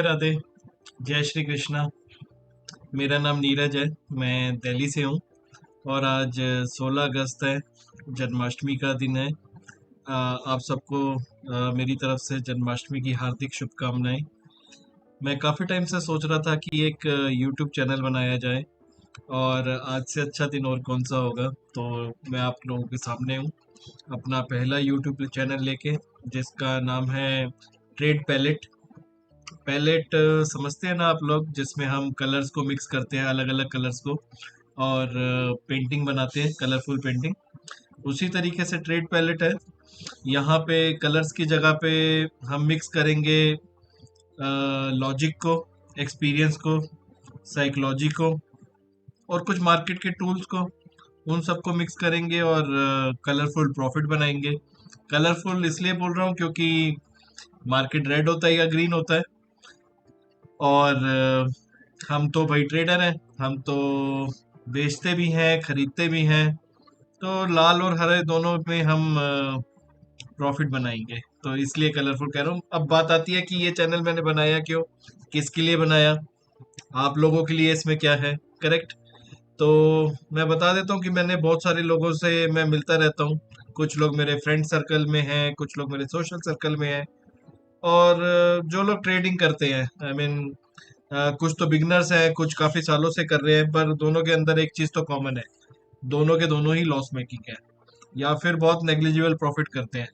राधे राधे। जय श्री कृष्णा। मेरा नाम नीरज है। मैं दिल्ली से हूँ। और आज 16 अगस्त है। जन्माष्टमी का दिन है। आप सबको मेरी तरफ से जन्माष्टमी की हार्दिक शुभकामनाएं। मैं काफ़ी टाइम से सोच रहा था कि एक यूट्यूब चैनल बनाया जाए। और आज से अच्छा दिन और कौन सा होगा। तो मैं आप लोगों के सामने हूँ अपना पहला यूट्यूब चैनल लेके, जिसका नाम है ट्रेड पैलेट। पैलेट समझते हैं ना आप लोग, जिसमें हम कलर्स को मिक्स करते हैं, अलग अलग कलर्स को, और पेंटिंग बनाते हैं, कलरफुल पेंटिंग। उसी तरीके से ट्रेड पैलेट है। यहाँ पे कलर्स की जगह पे हम मिक्स करेंगे लॉजिक को, एक्सपीरियंस को, साइकोलॉजी को, और कुछ मार्केट के टूल्स को। उन सबको मिक्स करेंगे और कलरफुल प्रॉफिट बनाएंगे। कलरफुल इसलिए बोल रहा हूँ क्योंकि मार्केट रेड होता है या ग्रीन होता है। और हम तो भाई ट्रेडर हैं। हम तो बेचते भी हैं, खरीदते भी हैं। तो लाल और हरे दोनों में हम प्रॉफिट बनाएंगे। तो इसलिए कलरफुल कह रहा हूँ। अब बात आती है कि ये चैनल मैंने बनाया क्यों, किसके लिए बनाया, आप लोगों के लिए इसमें क्या है। करेक्ट। तो मैं बता देता हूँ कि मैंने बहुत सारे लोगों से मैं मिलता रहता हूँ। कुछ लोग मेरे फ्रेंड सर्कल में हैं, कुछ लोग मेरे सोशल सर्कल में हैं। और जो लोग ट्रेडिंग करते हैं, आई मीन कुछ तो बिगनर्स हैं, कुछ काफी सालों से कर रहे हैं, पर दोनों के अंदर एक चीज तो कॉमन है। दोनों के दोनों ही लॉस मेकिंग है, या फिर बहुत नेग्लिजिबल प्रॉफिट करते हैं।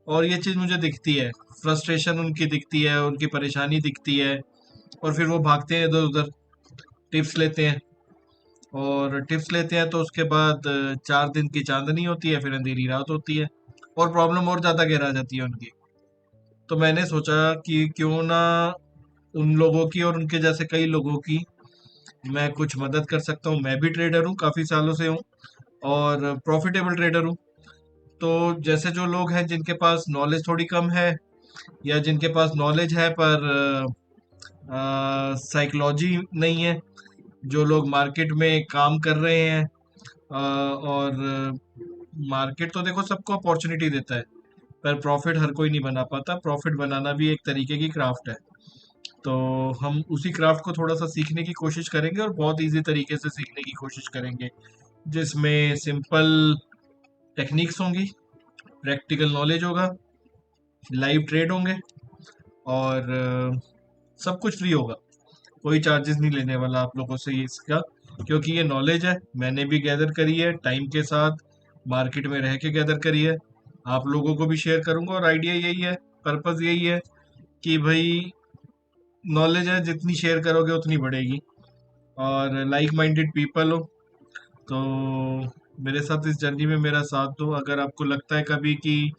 और ये चीज मुझे दिखती है। फ्रस्ट्रेशन उनकी दिखती है, उनकी परेशानी दिखती है। और फिर वो भागते हैं इधर उधर, टिप्स लेते हैं। और टिप्स लेते हैं तो उसके बाद 4 दिन की चांदनी होती है, फिर अंधेरी रात होती है। और प्रॉब्लम और ज्यादा गहरा जाती है उनकी। तो मैंने सोचा कि क्यों ना उन लोगों की और उनके जैसे कई लोगों की मैं कुछ मदद कर सकता हूँ। मैं भी ट्रेडर हूँ, काफी सालों से हूँ, और प्रॉफिटेबल ट्रेडर हूँ। तो जैसे जो लोग हैं जिनके पास नॉलेज थोड़ी कम है, या जिनके पास नॉलेज है पर साइकोलॉजी नहीं है, जो लोग मार्केट में काम कर रहे हैं, और मार्केट तो देखो सबको अपॉर्चुनिटी देता है, पर प्रॉफिट हर कोई नहीं बना पाता। प्रॉफिट बनाना भी एक तरीके की क्राफ्ट है। तो हम उसी क्राफ्ट को थोड़ा सा सीखने की कोशिश करेंगे, और बहुत इजी तरीके से सीखने की कोशिश करेंगे, जिसमें सिंपल टेक्निक्स होंगी, प्रैक्टिकल नॉलेज होगा, लाइव ट्रेड होंगे, और सब कुछ फ्री होगा। कोई चार्जेस नहीं लेने वाला आप लोगों से ये इसका, क्योंकि ये नॉलेज है, मैंने भी गैदर करी है टाइम के साथ, मार्केट में रह के गैदर करी है। आप लोगों को भी शेयर करूंगा, और आइडिया यही है, पर्पस यही है कि भाई नॉलेज है, जितनी शेयर करोगे उतनी बढ़ेगी। और लाइक माइंडेड पीपल हो तो मेरे साथ इस जर्नी में मेरा साथ दो। अगर आपको लगता है कभी कि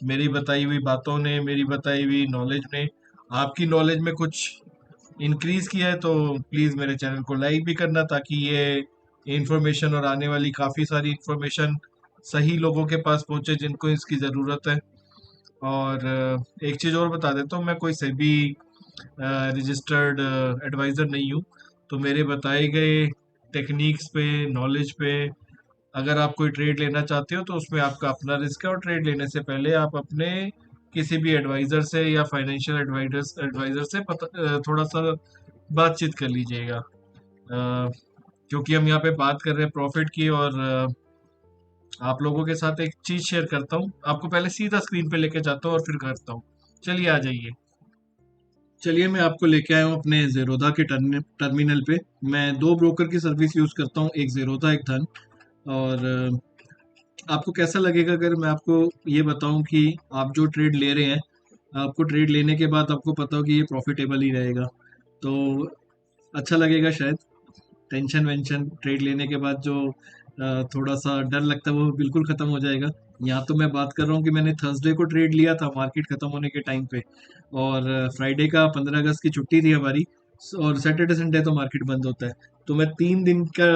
मेरी बताई हुई बातों ने, मेरी बताई हुई नॉलेज ने आपकी नॉलेज में कुछ इंक्रीज किया है, तो प्लीज़ मेरे चैनल को लाइक भी करना, ताकि ये इंफॉर्मेशन और आने वाली काफ़ी सारी इंफॉर्मेशन सही लोगों के पास पहुंचे जिनको इसकी ज़रूरत है। और एक चीज़ और बता देता हूँ, मैं कोई सेबी रजिस्टर्ड एडवाइज़र नहीं हूँ। तो मेरे बताए गए टेक्निक्स पे, नॉलेज पे, अगर आप कोई ट्रेड लेना चाहते हो तो उसमें आपका अपना रिस्क है। और ट्रेड लेने से पहले आप अपने किसी भी एडवाइज़र से या फाइनेंशियल एडवाइजर एडवाइज़र से थोड़ा सा बातचीत कर लीजिएगा। क्योंकि हम यहाँ पे बात कर रहे हैं प्रॉफिट की। और आप लोगों के साथ एक चीज़ शेयर करता हूँ, आपको पहले सीधा स्क्रीन पे लेके जाता हूँ और फिर करता हूँ। चलिए आ जाइए। चलिए मैं आपको लेके आया हूँ अपने ज़ेरोधा के टर्मिनल पे। मैं दो ब्रोकर की सर्विस यूज़ करता हूँ, एक ज़ेरोधा एक धन। और आपको कैसा लगेगा अगर मैं आपको ये बताऊं कि आप जो ट्रेड ले रहे हैं, आपको ट्रेड लेने के बाद आपको पता हो कि ये प्रॉफिटेबल ही रहेगा। तो अच्छा लगेगा शायद। टेंशन वेंशन ट्रेड लेने के बाद जो थोड़ा सा डर लगता है वो बिल्कुल ख़त्म हो जाएगा। यहाँ तो मैं बात कर रहा हूँ कि मैंने थर्सडे को ट्रेड लिया था मार्केट ख़त्म होने के टाइम पे। और फ्राइडे का 15 अगस्त की छुट्टी थी हमारी। और सैटरडे संडे तो मार्केट बंद होता है। तो मैं 3 दिन का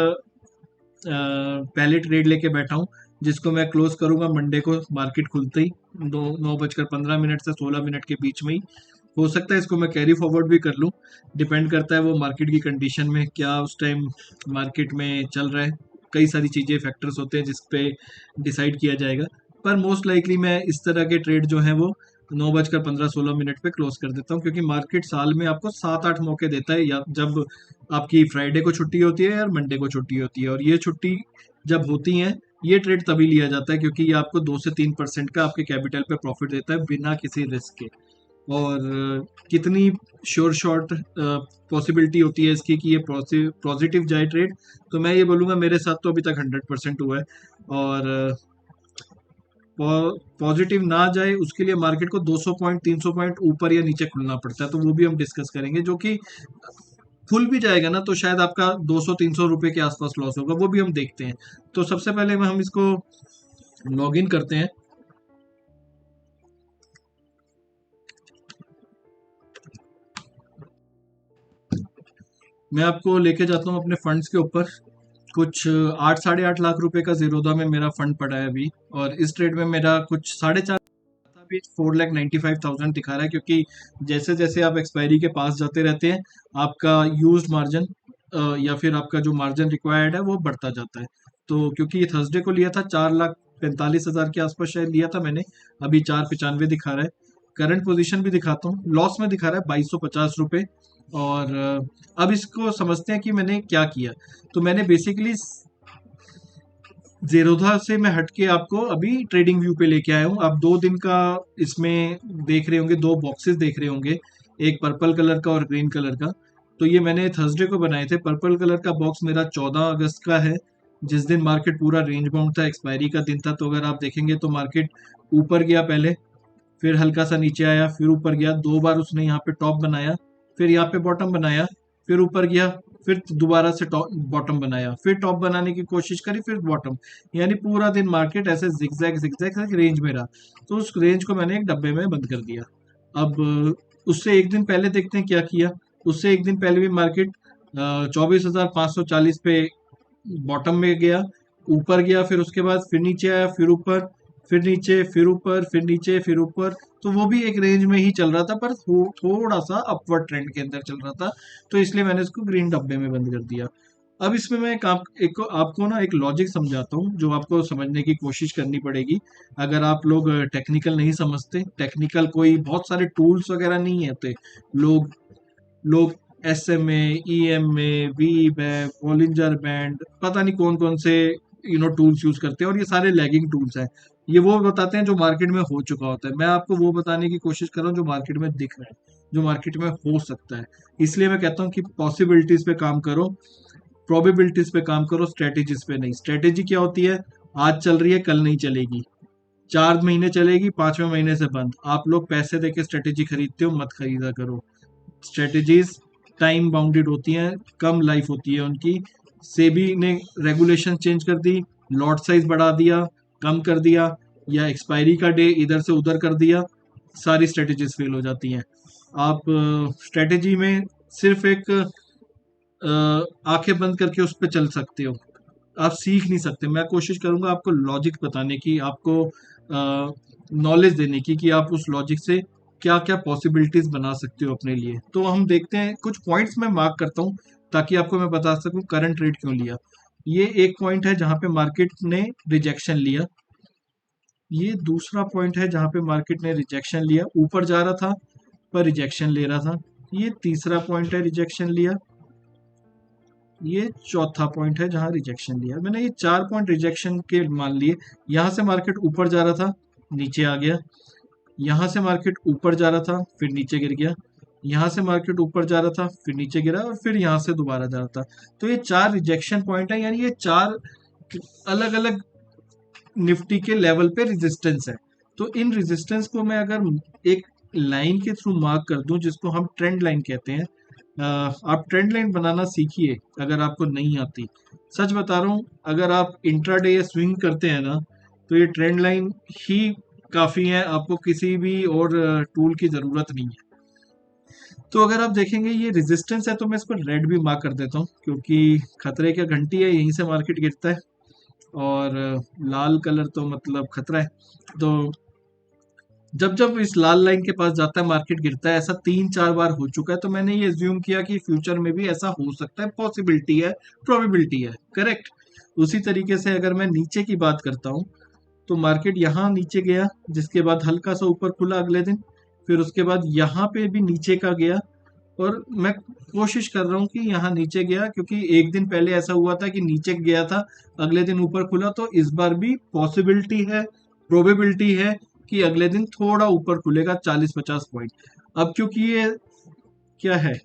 पहले ट्रेड लेके बैठा हूँ, जिसको मैं क्लोज करूंगा मंडे को मार्केट खुलते ही, 9:15 से 16 मिनट के बीच में ही। हो सकता है इसको मैं कैरी फॉरवर्ड भी कर लूँ। डिपेंड करता है वो मार्केट की कंडीशन में, क्या उस टाइम मार्केट में चल रहा है। कई सारी चीज़ें, फैक्टर्स होते हैं जिस पे डिसाइड किया जाएगा। पर मोस्ट लाइकली मैं इस तरह के ट्रेड जो हैं वो 9:15-16 पे क्लोज कर देता हूँ, क्योंकि मार्केट साल में आपको 7-8 मौके देता है, या जब आपकी फ्राइडे को छुट्टी होती है या मंडे को छुट्टी होती है, और ये छुट्टी जब होती है, ये ट्रेड तभी लिया जाता है क्योंकि ये आपको 2 से 3% का आपके कैपिटल पे प्रॉफिट देता है बिना किसी रिस्क के। और कितनी श्योर शॉट पॉसिबिलिटी होती है इसकी कि ये पॉजिटिव जाए ट्रेड, तो मैं ये बोलूँगा मेरे साथ तो अभी तक 100% हुआ है। और पॉजिटिव ना जाए उसके लिए मार्केट को 200 पॉइंट 300 पॉइंट ऊपर या नीचे खुलना पड़ता है, तो वो भी हम डिस्कस करेंगे। जो कि खुल भी जाएगा ना तो शायद आपका 200-300 रुपए के आसपास लॉस होगा, वो भी हम देखते हैं। तो सबसे पहले हम इसको लॉग इन करते हैं। मैं आपको लेके जाता हूँ अपने फंड्स के ऊपर। कुछ 8-8.5 लाख रुपए का जीरोधा में मेरा फंड पड़ा है अभी, और इस ट्रेड में मेरा कुछ 4.5 अभी 4,95,000 दिखा रहा है, क्योंकि जैसे जैसे आप एक्सपायरी के पास जाते रहते हैं आपका यूज्ड मार्जिन या फिर आपका जो मार्जिन रिक्वायर्ड है वो बढ़ता जाता है। तो क्योंकि ये थर्सडे को लिया था 4,45,000 के आसपास शायद लिया था मैंने, अभी 4,95 दिखा रहा है। करंट पोजीशन भी दिखाता हूँ, लॉस में दिखा रहा है 2,250 रुपये। और अब इसको समझते हैं कि मैंने क्या किया। तो मैंने बेसिकली जेरोधा से मैं हट के आपको अभी ट्रेडिंग व्यू पे लेके आया हूँ। आप 2 दिन का इसमें देख रहे होंगे, 2 बॉक्सेस देख रहे होंगे, एक पर्पल कलर का और ग्रीन कलर का। तो ये मैंने थर्सडे को बनाए थे। पर्पल कलर का बॉक्स मेरा 14 अगस्त का है, जिस दिन मार्केट पूरा रेंज बाउंड था, एक्सपायरी का दिन था। तो अगर आप देखेंगे तो मार्केट ऊपर गया पहले, फिर हल्का सा नीचे आया, फिर ऊपर गया, 2 बार उसने यहाँ पे टॉप बनाया, फिर यहाँ पे बॉटम बनाया, फिर ऊपर गया, फिर दोबारा से टॉप बॉटम बनाया, फिर टॉप बनाने की कोशिश करी, फिर बॉटम। यानी पूरा दिन मार्केट ऐसे जिगजैग जिगजैग रेंज में रहा। तो उस रेंज को मैंने एक डब्बे में बंद कर दिया। अब उससे एक दिन पहले देखते हैं क्या किया। उससे एक दिन पहले भी मार्केट 24,540 पे बॉटम में गया, ऊपर गया, फिर उसके बाद फिर नीचे आया, फिर ऊपर, फिर नीचे, फिर ऊपर, फिर नीचे, फिर ऊपर। तो वो भी एक रेंज में ही चल रहा था, पर थोड़ा सा अपवर्ड ट्रेंड के अंदर चल रहा था। तो इसलिए मैंने इसको ग्रीन डब्बे में बंद कर दिया। अब इसमें मैं एक आपको ना एक लॉजिक समझाता हूँ जो आपको समझने की कोशिश करनी पड़ेगी। अगर आप लोग टेक्निकल नहीं समझते, टेक्निकल कोई बहुत सारे टूल्स वगैरह नहीं होते। लोग लोग SMA, EMA, वी बैक, बॉलिंजर बैंड, पता नहीं कौन कौन से टूल्स यूज करते हैं, और ये सारे लैगिंग टूल्स हैं। ये वो बताते हैं जो मार्केट में हो चुका होता है। मैं आपको वो बताने की कोशिश कर रहा हूँ जो मार्केट में दिख रहा है, जो मार्केट में हो सकता है। इसलिए मैं कहता हूँ कि पॉसिबिलिटीज पे काम करो, प्रोबेबिलिटीज पे काम करो, स्ट्रेटेजीज पे नहीं। स्ट्रेटेजी क्या होती है? आज चल रही है, कल नहीं चलेगी, 4 महीने चलेगी, 5वें महीने से बंद। आप लोग पैसे देके स्ट्रेटेजी खरीदते हो, मत खरीदा करो। स्ट्रेटेजीज टाइम बाउंडेड होती हैं, कम लाइफ होती है उनकी। सेबी ने रेगुलेशन चेंज कर दी, लॉट साइज बढ़ा दिया, कम कर दिया, या एक्सपायरी का डे इधर से उधर कर दिया, सारी स्ट्रेटेजीज फेल हो जाती हैं। आप स्ट्रेटेजी में सिर्फ एक आंखें बंद करके उस पर चल सकते हो, आप सीख नहीं सकते। मैं कोशिश करूंगा आपको लॉजिक बताने की, आपको नॉलेज देने की, कि आप उस लॉजिक से क्या क्या पॉसिबिलिटीज बना सकते हो अपने लिए। तो हम देखते हैं, कुछ पॉइंट्स मैं मार्क करता हूँ ताकि आपको मैं बता सकूं करंट रेट क्यों लिया। ये एक पॉइंट है जहां पे मार्केट ने रिजेक्शन लिया। ये दूसरा पॉइंट है जहां पे मार्केट ने रिजेक्शन लिया, ऊपर जा रहा था पर रिजेक्शन ले रहा था। ये तीसरा पॉइंट है, रिजेक्शन लिया। ये चौथा पॉइंट है जहां रिजेक्शन लिया। मैंने ये 4 पॉइंट रिजेक्शन के मान लिए। यहां से मार्केट ऊपर जा रहा था, नीचे आ गया। यहाँ से मार्केट ऊपर जा रहा था, फिर नीचे गिर गया। यहाँ से मार्केट ऊपर जा रहा था, फिर नीचे गिरा, और फिर यहाँ से दोबारा जा रहा था। तो ये 4 रिजेक्शन पॉइंट है, यानी ये 4 अलग अलग निफ्टी के लेवल पे रेजिस्टेंस है। तो इन रेजिस्टेंस को मैं अगर एक लाइन के थ्रू मार्क कर दूं, जिसको हम ट्रेंड लाइन कहते हैं। आप ट्रेंड लाइन बनाना सीखिए अगर आपको नहीं आती। सच बता रहा हूँ, अगर आप इंट्राडे या स्विंग करते हैं ना, तो ये ट्रेंड लाइन ही काफ़ी है, आपको किसी भी और टूल की ज़रूरत नहीं है। तो अगर आप देखेंगे ये रेजिस्टेंस है, तो मैं इसको रेड भी मार्क कर देता हूँ, क्योंकि खतरे की घंटी है, यहीं से मार्केट गिरता है। और लाल कलर तो मतलब खतरा है। तो जब जब इस लाल लाइन के पास जाता है मार्केट गिरता है, ऐसा 3-4 बार हो चुका है। तो मैंने ये एज्यूम किया कि फ्यूचर में भी ऐसा हो सकता है, पॉसिबिलिटी है, प्रोबेबिलिटी है, करेक्ट। उसी तरीके से अगर मैं नीचे की बात करता हूँ, तो मार्केट यहाँ नीचे गया, जिसके बाद हल्का सा ऊपर खुला अगले दिन, फिर उसके बाद यहाँ पे भी नीचे का गया, और मैं कोशिश कर रहा हूँ कि यहाँ नीचे गया, क्योंकि एक दिन पहले ऐसा हुआ था कि नीचे गया था, अगले दिन ऊपर खुला, तो इस बार भी पॉसिबिलिटी है, प्रोबेबिलिटी है कि अगले दिन थोड़ा ऊपर खुलेगा 40-50 पॉइंट। अब क्योंकि ये क्या है,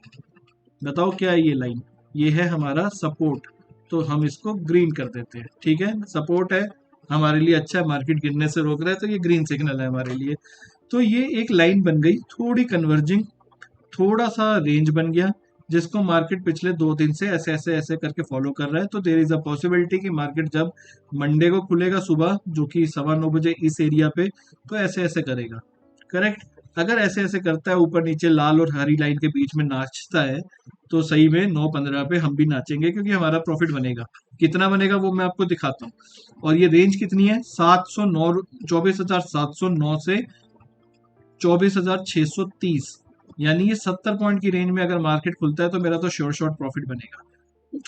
बताओ क्या है ये लाइन, ये है हमारा सपोर्ट, तो हम इसको ग्रीन कर देते हैं। ठीक है, सपोर्ट है हमारे लिए, अच्छा है, मार्केट गिरने से रोक रहा है, तो ये ग्रीन सिग्नल है हमारे लिए। तो ये एक लाइन बन गई थोड़ी कन्वर्जिंग, थोड़ा सा रेंज बन गया, जिसको मार्केट पिछले 2 दिन से ऐसे ऐसे ऐसे करके फॉलो कर रहा है। तो देर इज अ पॉसिबिलिटी कि मार्केट जब मंडे को खुलेगा सुबह, जो कि 9:15 बजे इस एरिया पे, तो ऐसे ऐसे करेगा। करेक्ट, अगर ऐसे ऐसे करता है, ऊपर नीचे लाल और हरी लाइन के बीच में नाचता है, तो सही में 9:15 पे हम भी नाचेंगे, क्योंकि हमारा प्रॉफिट बनेगा। कितना बनेगा वो मैं आपको दिखाता हूँ। और ये रेंज कितनी है, 709, 24,709 से 24,630, यानी ये 70 पॉइंट की रेंज में अगर मार्केट खुलता है तो मेरा तो श्योर शॉर्ट प्रॉफिट बनेगा।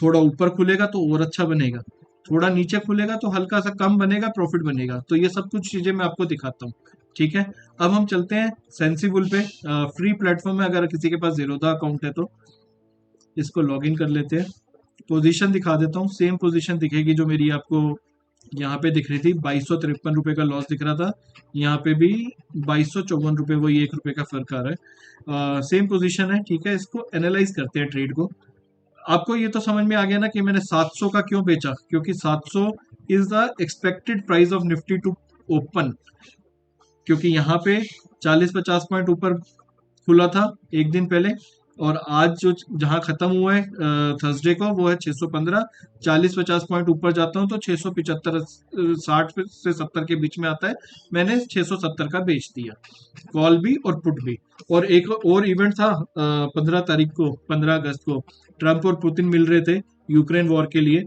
थोड़ा ऊपर खुलेगा तो और अच्छा बनेगा, थोड़ा नीचे खुलेगा तो हल्का सा कम बनेगा, प्रॉफिट बनेगा। तो ये सब कुछ चीजें मैं आपको दिखाता हूँ। ठीक है, अब हम चलते हैं सेंसिबल पे। फ्री प्लेटफॉर्म है, अगर किसी के पास जीरोधा अकाउंट है तो इसको लॉग इन कर लेते हैं। पोजीशन दिखा देता हूँ, सेम पोजीशन दिखेगी जो मेरी आपको यहाँ पे दिख रही थी। 2253 रुपए का लॉस दिख रहा था, यहाँ पे भी 2254 रुपए, वही 1 रुपए का फर्क आ रहा है। सेम पोजीशन है। ठीक है, इसको एनालाइज करते हैं ट्रेड को। आपको ये तो समझ में आ गया ना कि मैंने 700 का क्यों बेचा, क्योंकि 700 is the expected price of Nifty to open, क्योंकि यहाँ पे 40-50 पॉइंट ऊपर खुला था एक दिन पहले, और आज जो जहां खत्म हुआ है थर्सडे को, वो है 615। 40-50 पॉइंट ऊपर जाता हूँ तो 675, 60 से 70 के बीच में आता है। मैंने 670 का बेच दिया, कॉल भी और पुट भी। और एक और इवेंट था 15 तारीख को, 15 अगस्त को, ट्रंप और पुतिन मिल रहे थे यूक्रेन वॉर के लिए।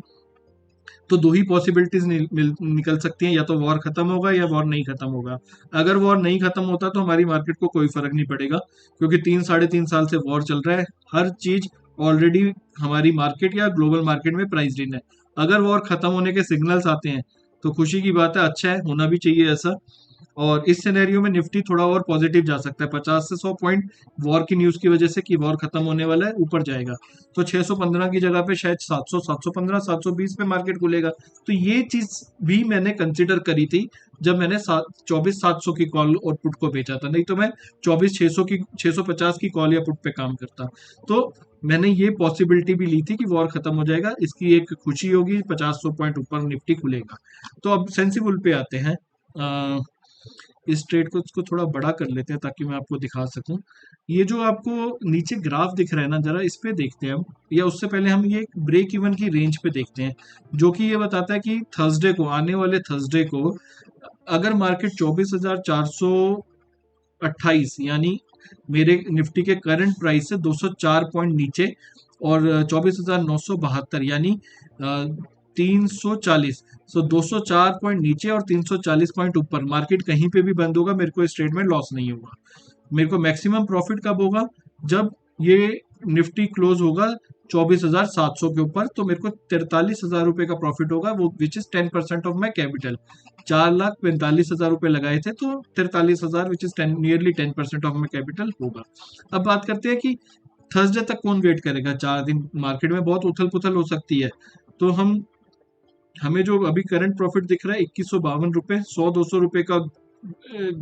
तो दो ही पॉसिबिलिटीज निकल सकती हैं, या तो वॉर खत्म होगा या वॉर नहीं खत्म होगा। अगर वॉर नहीं खत्म होता तो हमारी मार्केट को कोई फर्क नहीं पड़ेगा, क्योंकि 3-3.5 साल से वॉर चल रहा है, हर चीज ऑलरेडी हमारी मार्केट या ग्लोबल मार्केट में प्राइस इन है। अगर वॉर खत्म होने के सिग्नल्स आते हैं तो खुशी की बात है, अच्छा है, होना भी चाहिए ऐसा। और इस सिनेरियो में निफ्टी थोड़ा और पॉजिटिव जा सकता है, 50 से 100 पॉइंट वॉर की न्यूज की वजह से कि वॉर खत्म होने वाला है, ऊपर जाएगा। तो 615 की जगह पे शायद 700, 715, 720 पे मार्केट खुलेगा। तो ये चीज भी मैंने कंसिडर करी थी जब मैंने 24,700 की कॉल और पुट को बेचा था, नहीं तो मैं 24,600 की, 650 की कॉल या पुट पे काम करता। तो मैंने ये पॉसिबिलिटी भी ली थी कि वॉर खत्म हो जाएगा, इसकी एक खुशी होगी, 50-100 पॉइंट ऊपर निफ्टी खुलेगा। तो अब सेंसिबल पे आते हैं। इस ट्रेड को, इसको थोड़ा बड़ा कर लेते हैं ताकि मैं आपको दिखा सकूं। ये जो आपको नीचे ग्राफ दिख रहा है ना, जरा इस पे देखते हैं हम, या उससे पहले हम ये ब्रेक इवन की रेंज पे देखते हैं, जो कि ये बताता है कि थर्सडे को, आने वाले थर्सडे को, अगर मार्केट 24,428, यानी मेरे निफ्टी के करंट प्राइस से 204 पॉइंट नीचे, और 24,972, यानी 340, सो 204 पॉइंट नीचे और 340 पॉइंट ऊपर मार्केट कहीं पे भी बंद होगा, मेरे को इस ट्रेड में लॉस नहीं होगा। मेरे को मैक्सिमम प्रॉफिट कब होगा, जब ये निफ्टी क्लोज होगा 24,700 के ऊपर, तो मेरे को 43,000 रुपए का प्रॉफिट होगा, वो which is 10% of my capital. 4,45,000 रुपए लगाए थे, तो 43,000 which is nearly 10% of my capital होगा। अब बात करते हैं कि थर्सडे तक कौन वेट करेगा, 4 दिन मार्केट में बहुत उथल पुथल हो सकती है। तो हमें जो अभी करंट प्रॉफिट दिख रहा है 2152 रुपए, 100-200 रुपए का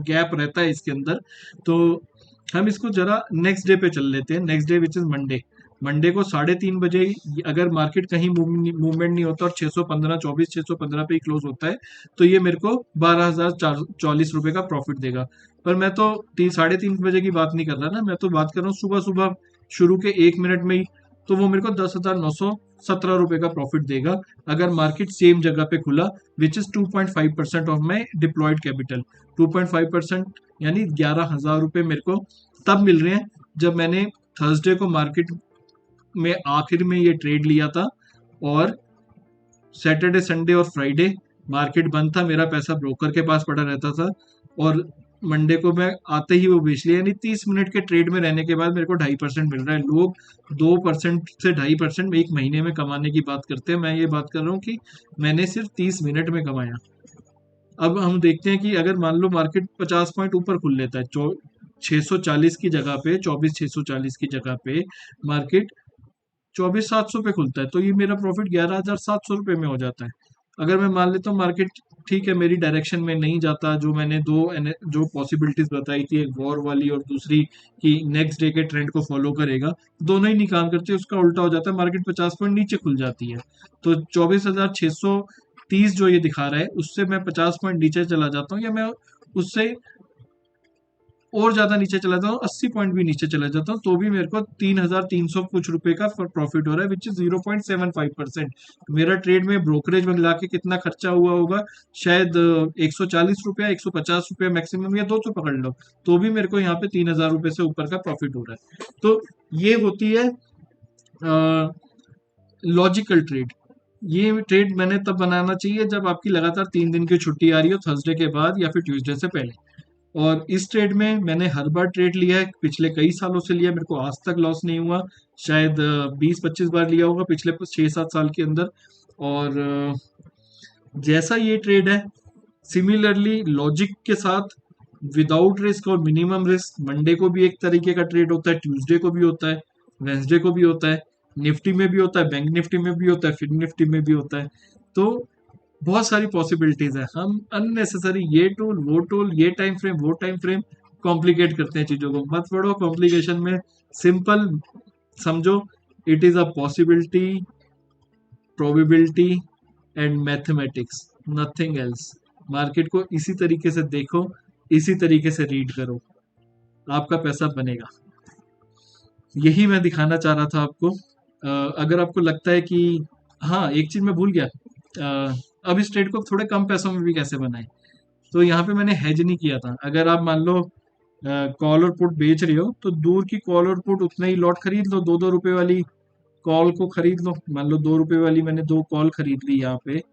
गैप रहता है इसके अंदर। तो हम इसको जरा नेक्स्ट डे पे चल लेते हैं, next day which is Monday. Monday को 3:30 बजे अगर मार्केट कहीं मूवमेंट नहीं होता और 615, 615 पे ही क्लोज होता है, तो ये मेरे को 12,040 रुपए का प्रॉफिट देगा। पर मैं तो 3:30 बजे की बात नहीं कर रहा ना, मैं तो बात कर रहा हूँ सुबह सुबह शुरू के 1 मिनट में ही। तो वो मेरे को 10,917 रुपए का प्रॉफिट देगा, अगर मार्केट सेम जगह पे खुला, which is 2.5% of my deployed capital. 2.5% यानी 11,000 रुपए मेरे को तब मिल रहे हैं जब मैंने थर्सडे को मार्केट में आखिर में ये ट्रेड लिया था, और सैटरडे, संडे और फ्राइडे मार्केट बंद था, मेरा पैसा ब्रोकर के पास पड़ा रहता था, और मंडे को मैं आते ही वो बेच लिया। यानी 30 मिनट के ट्रेड में रहने के बाद मेरे को 2.5% मिल रहा है। लोग 2% से 2.5% एक महीने में कमाने की बात करते हैं, मैं ये बात कर रहा हूँ कि मैंने सिर्फ 30 मिनट में कमाया। अब हम देखते हैं कि अगर मान लो मार्केट 50 पॉइंट ऊपर खुल लेता है, 640 की जगह पे, 24,640 की जगह पे मार्केट 24,700 पे खुलता है, तो ये मेरा प्रॉफिट 11,700 रुपये में हो जाता है। अगर मैं मान लेता हूँ मार्केट ठीक है मेरी डायरेक्शन में नहीं जाता, जो मैंने जो पॉसिबिलिटीज बताई थी, एक वॉर वाली और दूसरी कि नेक्स्ट डे के ट्रेंड को फॉलो करेगा, दोनों ही नहीं काम करते, उसका उल्टा हो जाता है, मार्केट 50 पॉइंट नीचे खुल जाती है, तो 24,630 जो ये दिखा रहा है उससे मैं 50 पॉइंट नीचे चला जाता हूँ, या मैं उससे और ज्यादा नीचे चला जाता हूँ, 80 पॉइंट भी नीचे चला जाता हूँ, तो भी मेरे को 3,300 कुछ रुपए का प्रॉफिट हो रहा है, विच इज 0.75%। मेरा ट्रेड में ब्रोकरेज में मिला के कितना खर्चा हुआ होगा, शायद 140 रुपया, 150 रुपया मैक्सिमम, या 200 पकड़ लो, तो भी मेरे को यहाँ पे 3,000 रुपये से ऊपर का प्रॉफिट हो रहा है। तो ये होती है लॉजिकल ट्रेड। ये ट्रेड मैंने तब बनाना चाहिए जब आपकी लगातार 3 दिन की छुट्टी आ रही हो, थर्सडे के बाद या फिर ट्यूसडे से पहले। और इस ट्रेड में मैंने हर बार ट्रेड लिया है, पिछले कई सालों से लिया, मेरे को आज तक लॉस नहीं हुआ, शायद 20-25 बार लिया होगा पिछले 6-7 साल के अंदर। और जैसा ये ट्रेड है, सिमिलरली लॉजिक के साथ, विदाउट रिस्क और मिनिमम रिस्क, मंडे को भी एक तरीके का ट्रेड होता है, ट्यूसडे को भी होता है, वेंसडे को भी होता है, निफ्टी में भी होता है, बैंक निफ्टी में भी होता है, फिर निफ्टी में भी होता है। तो बहुत सारी पॉसिबिलिटीज है, हम अननेसेसरी ये टाइम फ्रेम वो टाइम फ्रेम कॉम्प्लिकेट करते हैं चीजों को, मत पढ़ो कॉम्प्लिकेशन में, सिंपल समझो, it is a possibility, probability and mathematics, nothing else. Market को इसी तरीके से देखो, इसी तरीके से रीड करो, आपका पैसा बनेगा। यही मैं दिखाना चाह रहा था आपको। अगर आपको लगता है कि, हाँ एक चीज मैं भूल गया, अब इस ट्रेड को थोड़े कम पैसों में भी कैसे बनाए, तो यहाँ पे मैंने हेज नहीं किया था। अगर आप मान लो कॉल और पुट बेच रहे हो, तो दूर की कॉल और पुट उतने ही लॉट खरीद लो, 2-2 रुपए वाली कॉल को खरीद लो, मान लो 2 रुपए वाली मैंने 2 कॉल खरीद ली यहाँ पे,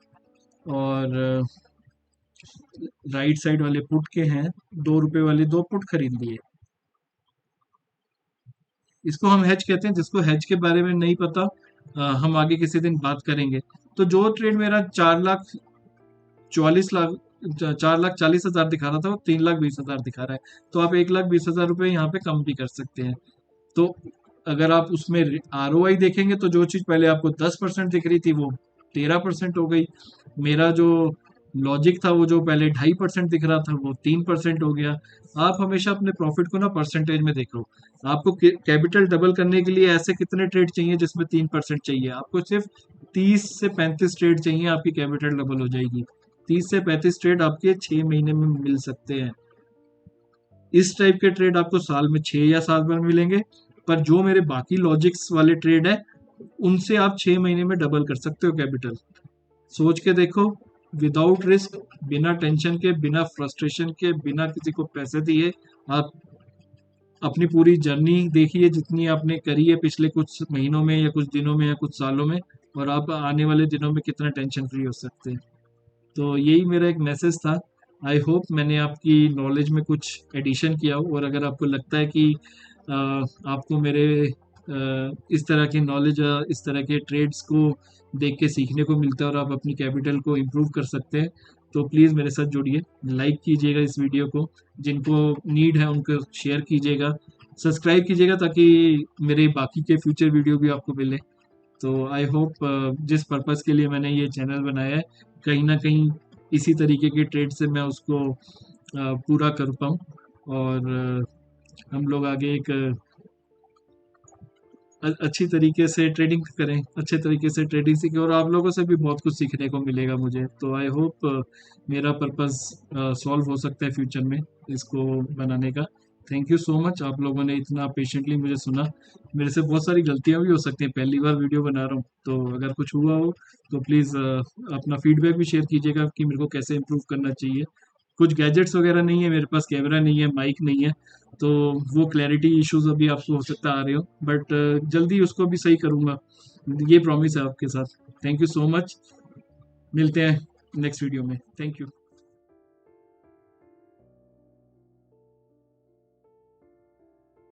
और राइट साइड वाले पुट के हैं 2 रुपए वाले 2 पुट खरीद लिए। इसको हम हेज कहते हैं, जिसको हेज के बारे में नहीं पता, हम आगे किसी दिन बात करेंगे। तो जो ट्रेड मेरा 4,44,00,000 4,40,000 दिखा रहा था, वो 3,20,000 दिखा रहा है, तो आप 1,20,000 रुपये यहाँ पे कम भी कर सकते हैं। तो अगर आप उसमें ROI देखेंगे, तो जो चीज पहले आपको 10% दिख रही थी, वो 13% हो गई। मेरा जो लॉजिक था, वो जो पहले 2.5% दिख रहा था, वो 3% हो गया। आप हमेशा अपने प्रॉफिट को ना परसेंटेज में देखो। आपको कैपिटल डबल करने के लिए ऐसे कितने ट्रेड चाहिए जिसमें 3% चाहिए, आपको सिर्फ 30 से 35 ट्रेड चाहिए, आपकी कैपिटल डबल हो जाएगी। 30 से 35 ट्रेड आपके 6 महीने में मिल सकते हैं। इस टाइप के ट्रेड आपको साल में 6 या 7 बार मिलेंगे, पर जो मेरे बाकी लॉजिक्स वाले ट्रेड है, उनसे आप 6 महीने में डबल कर सकते हो कैपिटल। सोच के देखो, विदाउट रिस्क, बिना टेंशन के, बिना फ्रस्ट्रेशन के, बिना किसी को पैसे दिए, आप अपनी पूरी जर्नी देखिए जितनी आपने करी है पिछले कुछ महीनों में या कुछ दिनों में या कुछ सालों में, और आप आने वाले दिनों में कितना टेंशन फ्री हो सकते हैं। तो यही मेरा एक मैसेज था। आई होप मैंने आपकी नॉलेज में कुछ एडिशन किया हो, और अगर आपको लगता है कि आपको मेरे इस तरह की नॉलेज, इस तरह के ट्रेड्स को देख के सीखने को मिलता है, और आप अपनी कैपिटल को इम्प्रूव कर सकते हैं, तो प्लीज़ मेरे साथ जुड़िए, लाइक कीजिएगा इस वीडियो को, जिनको नीड है उनको शेयर कीजिएगा, सब्सक्राइब कीजिएगा, ताकि मेरे बाकी के फ्यूचर वीडियो भी आपको मिले। तो आई होप जिस पर्पस के लिए मैंने ये चैनल बनाया है, कहीं ना कहीं इसी तरीके के ट्रेड से मैं उसको पूरा कर पाऊँ, और हम लोग आगे एक अच्छी तरीके से ट्रेडिंग करें, अच्छे तरीके से ट्रेडिंग सीखें, और आप लोगों से भी बहुत कुछ सीखने को मिलेगा मुझे। तो आई होप मेरा पर्पस सॉल्व हो सकता है फ्यूचर में इसको बनाने का। थैंक यू सो मच, आप लोगों ने इतना पेशेंटली मुझे सुना। मेरे से बहुत सारी गलतियां भी हो सकती हैं, पहली बार वीडियो बना रहा हूँ, तो अगर कुछ हुआ हो तो प्लीज़ अपना फीडबैक भी शेयर कीजिएगा कि मेरे को कैसे इम्प्रूव करना चाहिए। कुछ गैजेट्स वगैरह नहीं है मेरे पास, कैमरा नहीं है, माइक नहीं है, तो वो क्लैरिटी इश्यूज अभी आपको हो सकता आ रहे हो, बट जल्दी उसको भी सही करूंगा, ये प्रॉमिस है आपके साथ। थैंक यू सो मच, मिलते हैं नेक्स्ट वीडियो में। Thank you.